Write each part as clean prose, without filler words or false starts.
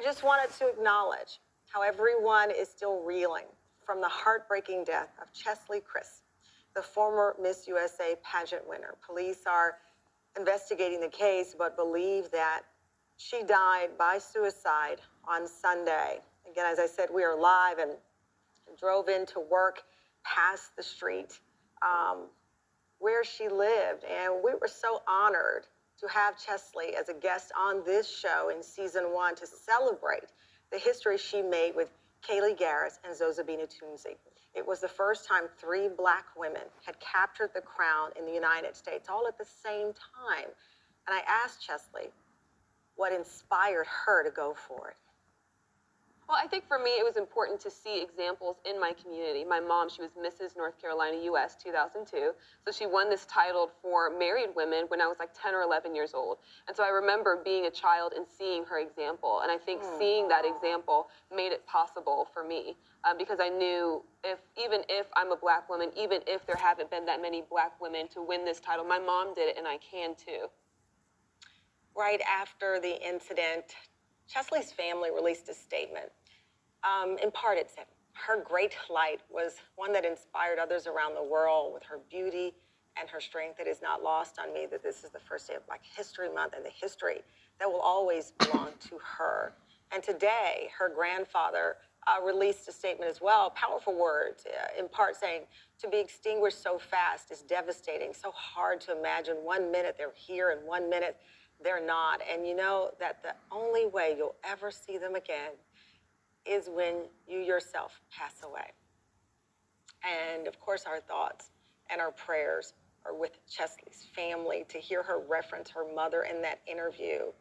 just wanted to acknowledge how everyone is still reeling from the heartbreaking death of Chesley Chris, the former Miss USA pageant winner. Police are investigating the case, but believe that she died by suicide on Sunday. Again, as I said, we are live and drove into work past the street where she lived. And we were so honored to have Chesley as a guest on this show in season 1 to celebrate the history she made with Kaylee Garris and Zozibini Tunzi. It was the first time 3 Black women had captured the crown in the United States, all at the same time. And I asked Chesley what inspired her to go for it. Well, I think for me, it was important to see examples in my community. My mom, she was Mrs. North Carolina US 2002. So she won this title for married women when I was like 10 or 11 years old. And so I remember being a child and seeing her example. And I think seeing that example made it possible for me because I knew even if I'm a Black woman, even if there haven't been that many Black women to win this title, my mom did it and I can too. Right after the incident, Chesley's family released a statement. In part, it said, her great light was one that inspired others around the world with her beauty and her strength. It is not lost on me that this is the first day of Black History Month and the history that will always belong to her. And today, her grandfather released a statement as well, powerful words, in part saying, to be extinguished so fast is devastating, so hard to imagine. 1 minute they're here and 1 minute they're not. And you know that the only way you'll ever see them again is when you yourself pass away. And of course, our thoughts and our prayers are with Chesley's family to hear her reference her mother in that interview.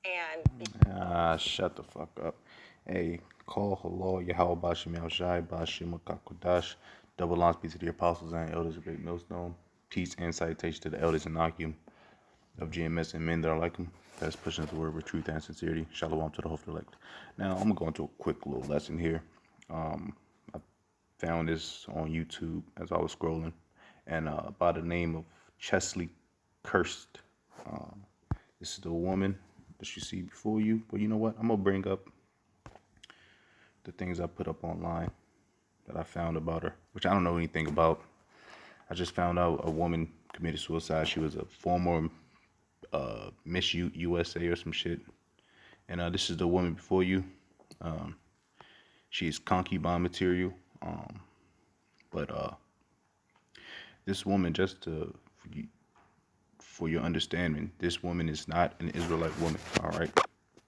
And shut the fuck up. Hey, call hello, Yahweh Bashim Yahshai, Bashim Kakudash, double lines peace to the apostles and elders of Great Millstone. Peace and salutation to the elders and Akim of GMS and men that are like him. That's pushing up the word with truth and sincerity. Shalom to the hopeful elect. Now, I'm going to go into a quick little lesson here. I found this on YouTube as I was scrolling, and by the name of Chesley Cursed. This is the woman that you see before you. But you know what? I'm going to bring up the things I put up online that I found about her, which I don't know anything about. I just found out a woman committed suicide. She was a former Miss USA or some shit. And this is the woman before you. She's concubine material. But this woman, just for your understanding, this woman is not an Israelite woman, all right?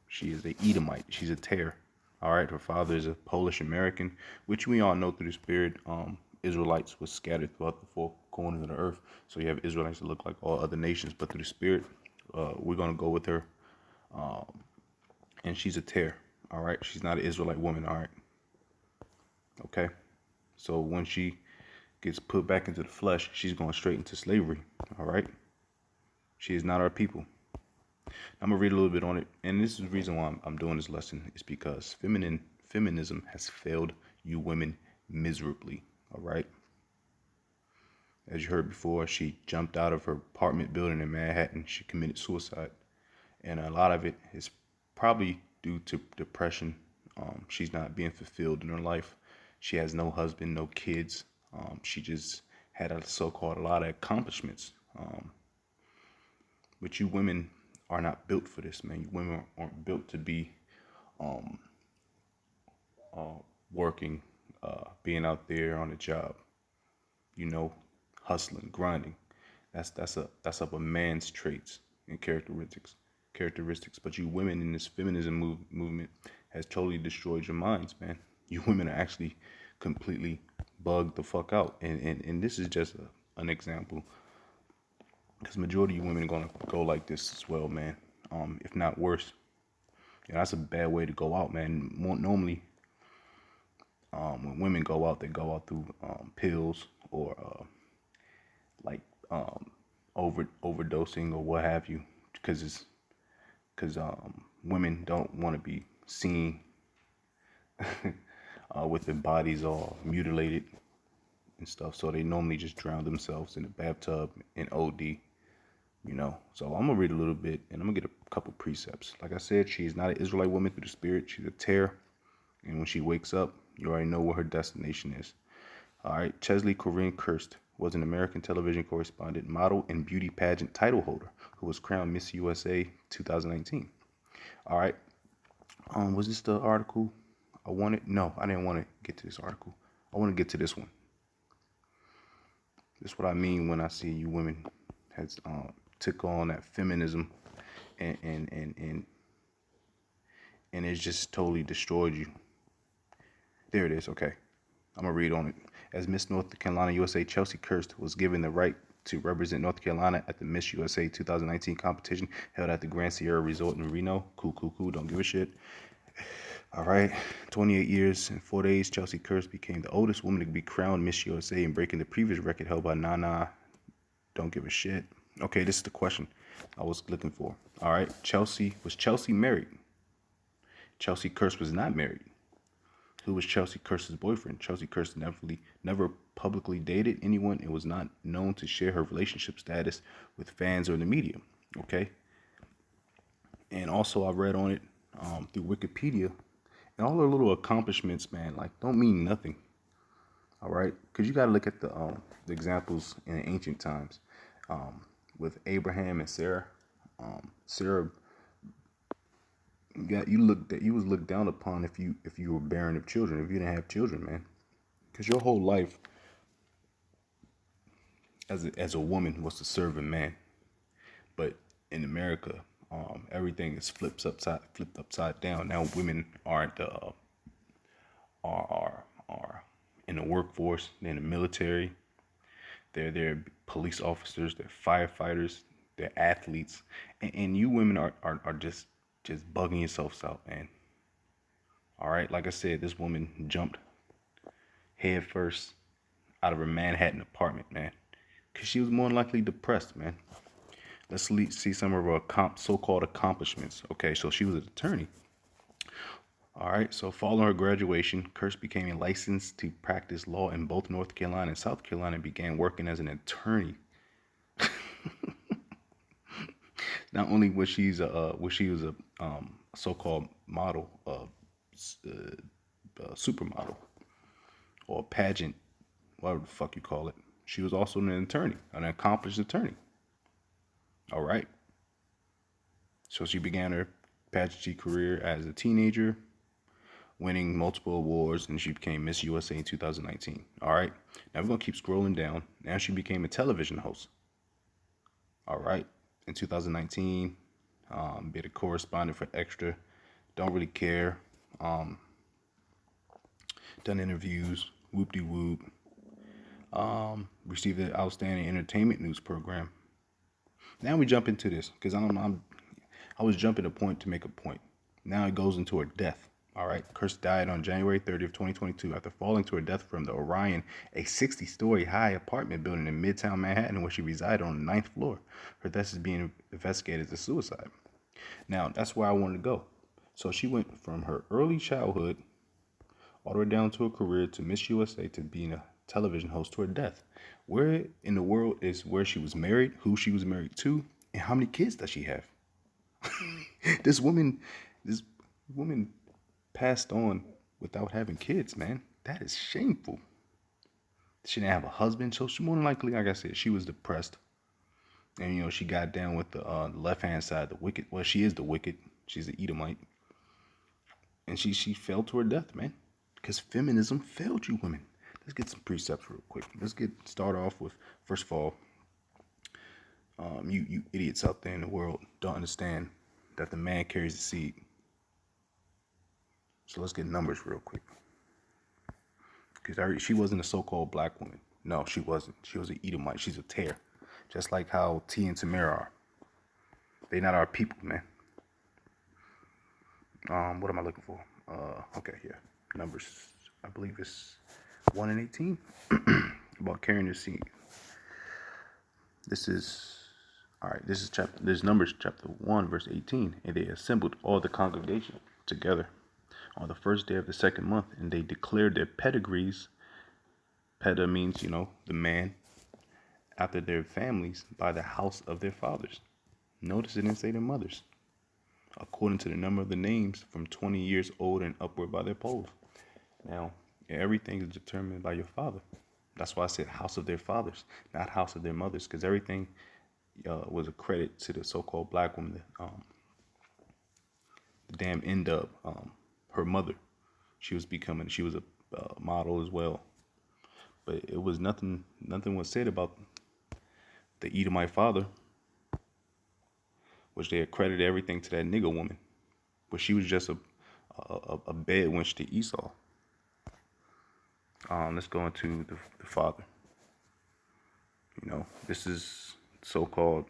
She is a Edomite. She's a tear, all right? Her father is a Polish American, which we all know through the spirit. Israelites was scattered throughout the 4 corners of the earth. So you have Israelites that look like all other nations, but through the spirit, we're going to go with her. And she's a tear, all right? She's not an Israelite woman, all right? Okay? So when she gets put back into the flesh, she's going straight into slavery, all right? She is not our people. I'm going to read a little bit on it. And this is the reason why I'm doing this lesson, is because feminism has failed you women miserably, all right? As you heard before, she jumped out of her apartment building in Manhattan. She committed suicide. And a lot of it is probably due to depression. She's not being fulfilled in her life. She has no husband, no kids. She just had a so-called a lot of accomplishments. But you women are not built for this, man. You women aren't built to be working, being out there on the job, you know, hustling, grinding. That's up a man's traits and characteristics. But you women in this feminism movement has totally destroyed your minds, man. You women are actually completely bugged the fuck out. And this is just an example. Because majority of you women are going to go like this as well, man. If not worse. Yeah, that's a bad way to go out, man. Normally, when women go out, they go out through pills or overdosing or what have you. Because women don't want to be seen with their bodies all mutilated and stuff. So they normally just drown themselves in the bathtub and OD, you know. So I'm going to read a little bit and I'm going to get a couple precepts. Like I said, she is not an Israelite woman through the spirit. She's a tear. And when she wakes up, you already know what her destination is. All right. Chesley Corinne Kirst was an American television correspondent, model, and beauty pageant title holder who was crowned Miss USA 2019. All right. Was this the article I wanted? No, I didn't want to get to this article. I want to get to this one. This is what I mean when I see you women has took on that feminism and it's just totally destroyed you. There it is. Okay, I'm gonna read on it. As Miss North Carolina USA, Chelsea Kirst was given the right to represent North Carolina at the Miss USA 2019 competition held at the Grand Sierra Resort in Reno. Cool. Don't give a shit. All right, 28 years and 4 days, Chelsea Kirst became the oldest woman to be crowned Miss USA and breaking the previous record held by Nana. Don't give a shit. Okay, this is the question I was looking for. All right, was Chelsea married? Chelsea Kirst was not married. Who was Chelsea Kirst's boyfriend? Chelsea Kirst never publicly dated anyone and was not known to share her relationship status with fans or the media. Okay. And also I read on it through Wikipedia, and all her little accomplishments, man, like don't mean nothing. All right, because you got to look at the examples in ancient times with Abraham and Sarah. Sarah, you was looked down upon if you were barren of children, if you didn't have children, man, because your whole life as a woman was to serve a man. But in America, everything is flipped upside down. Now women aren't are in the workforce, they're in the military, they're police officers, they're firefighters, they're athletes, and you women are just bugging yourselves out, man. All right, like I said, this woman jumped head first out of her Manhattan apartment, man, because she was more than likely depressed, man. Let's see some of her so-called accomplishments. Okay, so she was an attorney. All right, so following her graduation, Kirst became a licensed to practice law in both North Carolina and South Carolina and began working as an attorney. Not only was she a so-called model, supermodel, or pageant, whatever the fuck you call it, she was also an attorney, an accomplished attorney. All right. So she began her pageantry career as a teenager, winning multiple awards, and she became Miss USA in 2019. All right. Now we're going to keep scrolling down. Now she became a television host. All right. In 2019, be a correspondent for Extra. Don't really care. Done interviews. Whoop-de-whoop. Received an outstanding entertainment news program. Now we jump into this because I was jumping a point to make a point. Now it goes into her death. All right. Kirst died on January 30th, 2022 after falling to her death from the Orion, a 60-story high apartment building in Midtown Manhattan where she resided on the 9th floor. Her death is being investigated as a suicide. Now, that's where I wanted to go. So she went from her early childhood all the way down to her career to Miss USA to being a television host to her death. Where in the world is where she was married, who she was married to, and how many kids does she have? This woman passed on without having kids, man. That is shameful. She didn't have a husband, so she more than likely, like I said, she was depressed. And, she got down with the left-hand side, the wicked. Well, she is the wicked. She's the Edomite. And she fell to her death, man. Because feminism failed you women. Let's get some precepts real quick. Let's start off with, first of all, you idiots out there in the world don't understand that the man carries the seed. So let's get numbers real quick. Because she wasn't a so-called black woman. No, she wasn't. She was an Edomite. She's a tear. Just like how T and Tamara are. They're not our people, man. What am I looking for? Okay, yeah. Numbers. I believe it's 1 and 18. About carrying the seed. This is Numbers chapter 1, verse 18. And they assembled all the congregation together on the first day of the second month, and they declared their pedigrees. Peda means, the man, after their families by the house of their fathers. Notice it didn't say their mothers. according to the number of the names from 20 years old and upward by their polls. Now, everything is determined by your father. That's why I said house of their fathers, not house of their mothers, because everything was a credit to the so-called black woman, the damn N-Dub, her mother. She was a model as well. But it was nothing was said about the Edomite father, which they accredited everything to that nigga woman. But she was just a bed wench to Esau. Let's go into the father. You know, this is so-called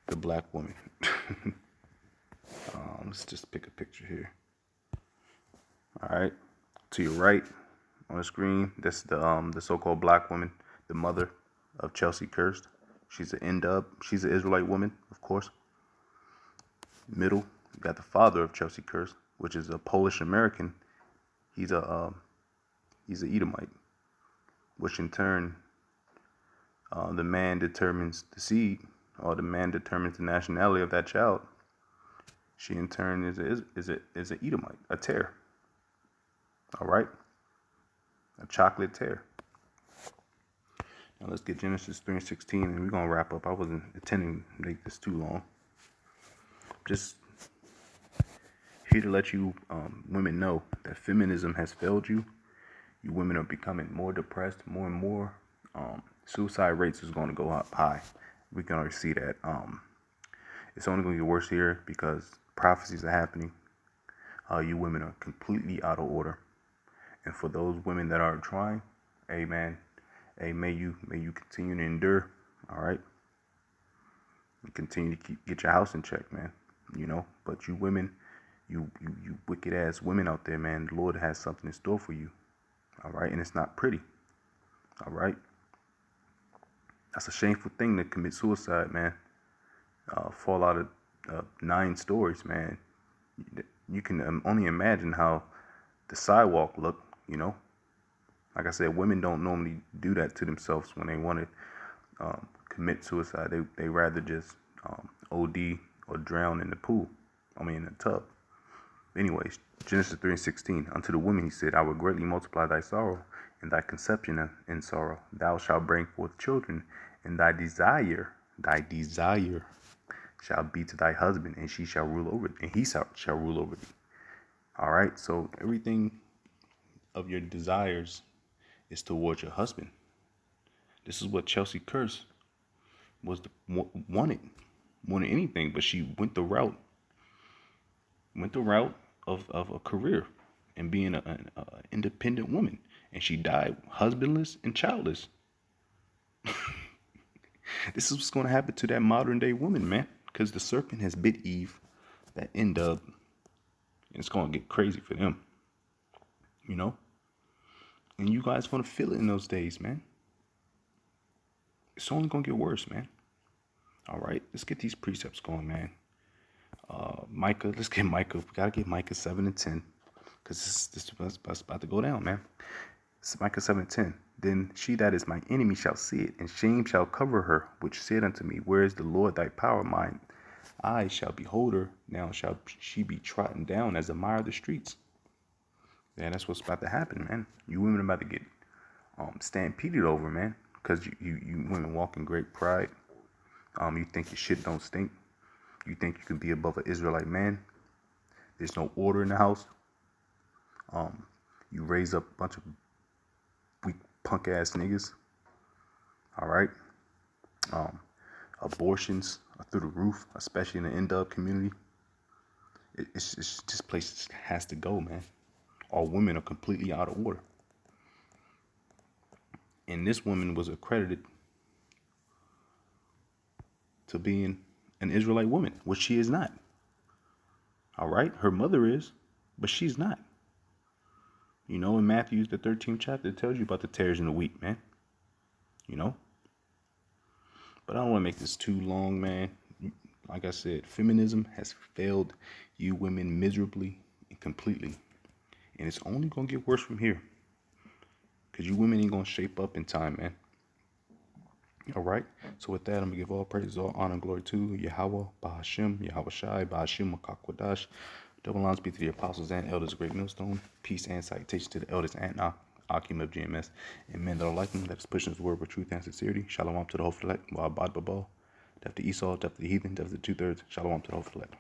the black woman. Let's just pick a picture here. All right, to your right on the screen, that's the so-called black woman, the mother of Chelsea Kirst. She's an N-Dub. She's an Israelite woman, of course. Middle, you got the father of Chelsea Kirst, which is a Polish American. He's an Edomite, which in turn, the man determines the seed, or the man determines the nationality of that child. She in turn is an Edomite, a tear. All right, a chocolate tear. Now let's get Genesis 3:16, and we're gonna wrap up. I wasn't intending to make this too long. Just here to let you women know that feminism has failed you. You women are becoming more depressed, more and more. Suicide rates is going to go up high. We can already see that. It's only going to get worse here because prophecies are happening. You women are completely out of order. And for those women that are trying, hey man, hey, may you continue to endure. All right, and continue to get your house in check, man. You know, but you women, you wicked ass women out there, man. The Lord has something in store for you. All right, and it's not pretty. All right, that's a shameful thing to commit suicide, man. Fall out of 9 stories, man. You can only imagine how the sidewalk looked. You know, like I said, women don't normally do that to themselves when they want to commit suicide. They rather just OD or drown in the pool. In the tub. Anyways, Genesis 3:16. Unto the woman he said, I will greatly multiply thy sorrow and thy conception in sorrow. Thou shalt bring forth children, and thy desire shall be to thy husband, and he shall rule over thee. All right, so everything of your desires is towards your husband. This is what Chelsea Kirst wanted anything, but she went the route of a career and being an independent woman, and she died husbandless and childless. This is what's going to happen to that modern day woman, man, because the serpent has bit Eve, that N-Dub, and it's going to get crazy for them, you know, and you guys going to feel it in those days, man. It's only going to get worse, man. All right, let's get these precepts going, man. Micah, let's get Micah. We got to get Micah 7 and 10, because this is about to go down, man. It's Micah 7 and 10. Then she that is my enemy shall see it, and shame shall cover her, which said unto me, where is the Lord thy power? Mine eyes shall behold her. Now shall she be trodden down as the mire of the streets. Yeah, that's what's about to happen, man. You women are about to get stampeded over, man, because you women walk in great pride. You think your shit don't stink. You think you can be above an Israelite man. There's no order in the house. You raise up a bunch of weak punk ass niggas. All right. Abortions are through the roof, especially in the N-Dub community. It's this place has to go, man. All women are completely out of order. And this woman was accredited to being an Israelite woman, which she is not. All right, her mother is, but she's not. You know, in Matthew, the 13th chapter, it tells you about the tares and the wheat, man. You know? But I don't want to make this too long, man. Like I said, feminism has failed you women miserably and completely. And it's only going to get worse from here. Because you women ain't going to shape up in time, man. All right. So with that, I'm gonna give all praise, all honor, and glory to Yahweh, Bahashim, Yahweh Shai, Bahashim, Makakwadash. Double lines be to the apostles and elders of Great Millstone. Peace and citation to the elders and Akim of GMS. And men that are like them, that is pushing his word with truth and sincerity. Shalom to the whole select. Wa'abad Babal. Death to Esau, death to the heathen, death to the 2/3. Shalom to the whole select.